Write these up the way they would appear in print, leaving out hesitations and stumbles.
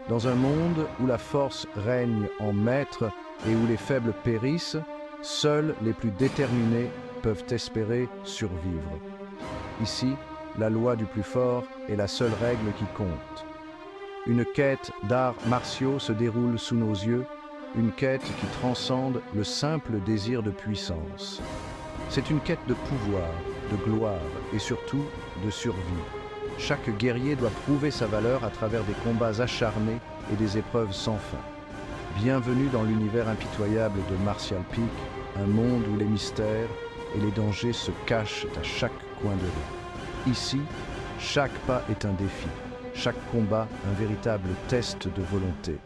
Dans un monde où la force règne en maître et où les faibles périssent, seuls les plus déterminés peuvent espérer survivre. Ici, la loi du plus fort est la seule règle qui compte. Une quête d'arts martiaux se déroule sous nos yeux, une quête qui transcende le simple désir de puissance. C'est une quête de pouvoir, de gloire et surtout de survie. Chaque guerrier doit prouver sa valeur à travers des combats acharnés et des épreuves sans fin. Bienvenue dans l'univers impitoyable de Martial Peak, un monde où les mystères et les dangers se cachent à chaque coin de rue. Ici, chaque pas est un défi, chaque combat un véritable test de volonté.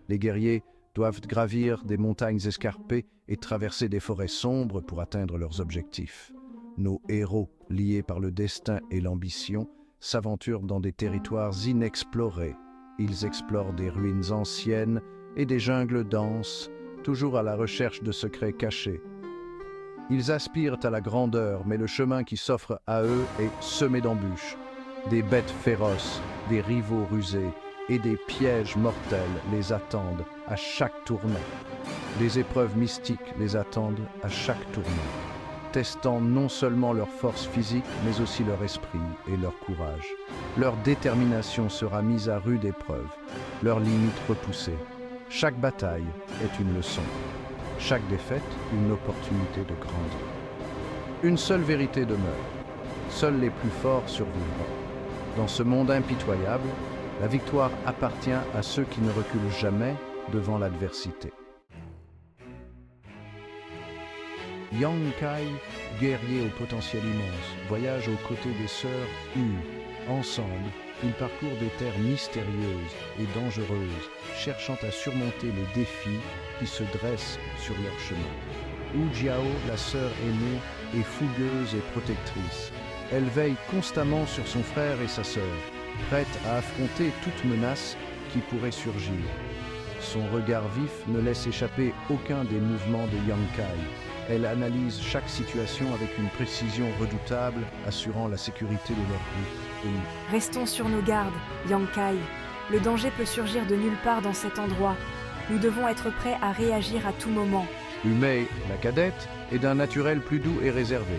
Les guerriers doivent gravir des montagnes escarpées et traverser des forêts sombres pour atteindre leurs objectifs. Nos héros, liés par le destin et l'ambition, s'aventurent dans des territoires inexplorés. Ils explorent des ruines anciennes et des jungles denses, toujours à la recherche de secrets cachés. Ils aspirent à la grandeur, mais le chemin qui s'offre à eux est semé d'embûches. Des bêtes féroces, des rivaux rusés et des pièges mortels les attendent à chaque tournant. Des épreuves mystiques les attendent à chaque tournant, testant non seulement leur force physique, mais aussi leur esprit et leur courage. Leur détermination sera mise à rude épreuve, leurs limites repoussées. Chaque bataille est une leçon, chaque défaite une opportunité de grandir. Une seule vérité demeure, seuls les plus forts survivront. Dans ce monde impitoyable, la victoire appartient à ceux qui ne reculent jamais devant l'adversité. Yang Kai, guerrier au potentiel immense, voyage aux côtés des sœurs U. Ensemble, ils parcourent des terres mystérieuses et dangereuses, cherchant à surmonter les défis qui se dressent sur leur chemin. Wu Jiao, la sœur aînée, est fougueuse et protectrice. Elle veille constamment sur son frère et sa sœur, prête à affronter toute menace qui pourrait surgir. Son regard vif ne laisse échapper aucun des mouvements de Yang Kai. Elle analyse chaque situation avec une précision redoutable, assurant la sécurité de leur groupe. Restons sur nos gardes, Yang Kai. Le danger peut surgir de nulle part dans cet endroit. Nous devons être prêts à réagir à tout moment. Umei, la cadette, est d'un naturel plus doux et réservé.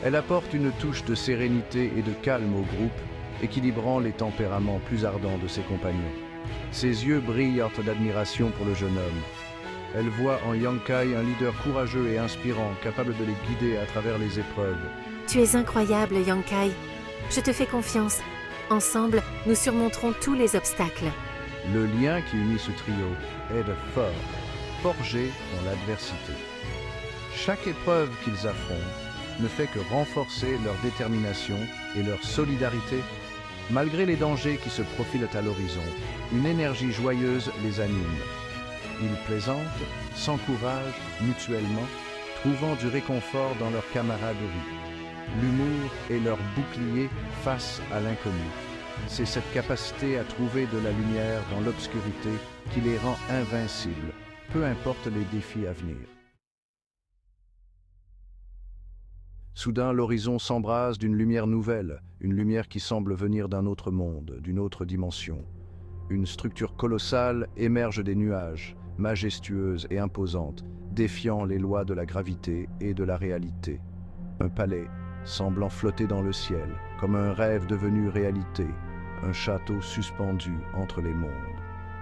Elle apporte une touche de sérénité et de calme au groupe, équilibrant les tempéraments plus ardents de ses compagnons. Ses yeux brillent d'admiration pour le jeune homme. Elle voit en Yang Kai un leader courageux et inspirant, capable de les guider à travers les épreuves. Tu es incroyable, Yang Kai. Je te fais confiance. Ensemble, nous surmonterons tous les obstacles. Le lien qui unit ce trio est de fort, forgé dans l'adversité. Chaque épreuve qu'ils affrontent ne fait que renforcer leur détermination et leur solidarité. Malgré les dangers qui se profilent à l'horizon, une énergie joyeuse les anime. Ils plaisantent, s'encouragent mutuellement, trouvant du réconfort dans leur camaraderie. L'humour est leur bouclier face à l'inconnu. C'est cette capacité à trouver de la lumière dans l'obscurité qui les rend invincibles, peu importe les défis à venir. Soudain, l'horizon s'embrase d'une lumière nouvelle, une lumière qui semble venir d'un autre monde, d'une autre dimension. Une structure colossale émerge des nuages, majestueuse et imposante, défiant les lois de la gravité et de la réalité. Un palais, semblant flotter dans le ciel, comme un rêve devenu réalité, un château suspendu entre les mondes.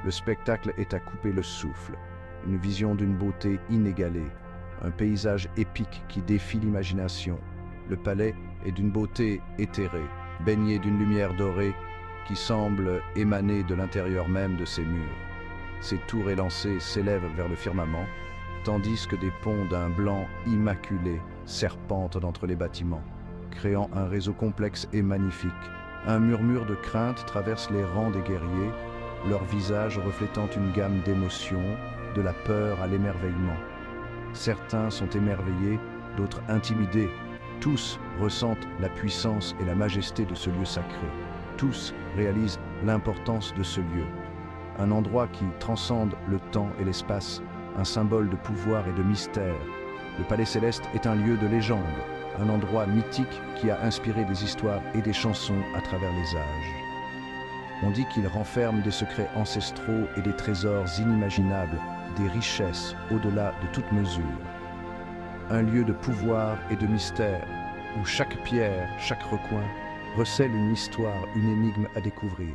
Le spectacle est à couper le souffle, une vision d'une beauté inégalée, un paysage épique qui défie l'imagination. Le palais est d'une beauté éthérée, baigné d'une lumière dorée qui semble émaner de l'intérieur même de ses murs. Ses tours élancées s'élèvent vers le firmament, tandis que des ponts d'un blanc immaculé serpentent entre les bâtiments, créant un réseau complexe et magnifique. Un murmure de crainte traverse les rangs des guerriers, leurs visages reflétant une gamme d'émotions, de la peur à l'émerveillement. Certains sont émerveillés, d'autres intimidés. Tous ressentent la puissance et la majesté de ce lieu sacré. Tous réalisent l'importance de ce lieu. Un endroit qui transcende le temps et l'espace, un symbole de pouvoir et de mystère. Le Palais Céleste est un lieu de légende, un endroit mythique qui a inspiré des histoires et des chansons à travers les âges. On dit qu'il renferme des secrets ancestraux et des trésors inimaginables, des richesses au-delà de toute mesure. Un lieu de pouvoir et de mystère, où chaque pierre, chaque recoin, recèle une histoire, une énigme à découvrir.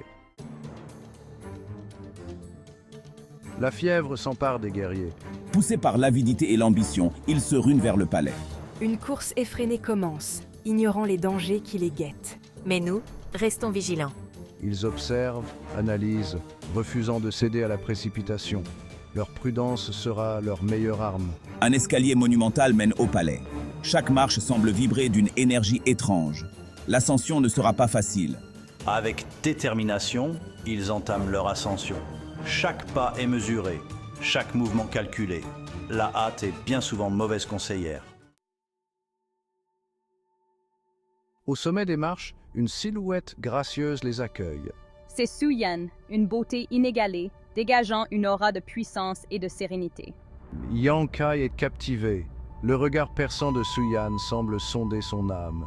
La fièvre s'empare des guerriers. Poussés par l'avidité et l'ambition, ils se runent vers le palais. Une course effrénée commence, ignorant les dangers qui les guettent. Mais nous, restons vigilants. Ils observent, analysent, refusant de céder à la précipitation. Leur prudence sera leur meilleure arme. Un escalier monumental mène au palais. Chaque marche semble vibrer d'une énergie étrange. L'ascension ne sera pas facile. Avec détermination, ils entament leur ascension. Chaque pas est mesuré, chaque mouvement calculé. La hâte est bien souvent mauvaise conseillère. Au sommet des marches, une silhouette gracieuse les accueille. C'est Su Yan, une beauté inégalée, dégageant une aura de puissance et de sérénité. Yang Kai est captivé. Le regard perçant de Su Yan semble sonder son âme.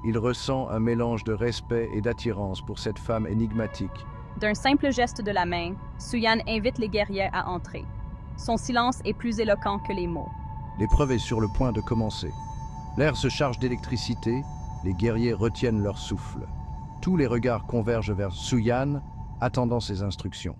Il ressent un mélange de respect et d'attirance pour cette femme énigmatique. D'un simple geste de la main, Su Yan invite les guerriers à entrer. Son silence est plus éloquent que les mots. L'épreuve est sur le point de commencer. L'air se charge d'électricité, les guerriers retiennent leur souffle. Tous les regards convergent vers Su Yan, attendant ses instructions.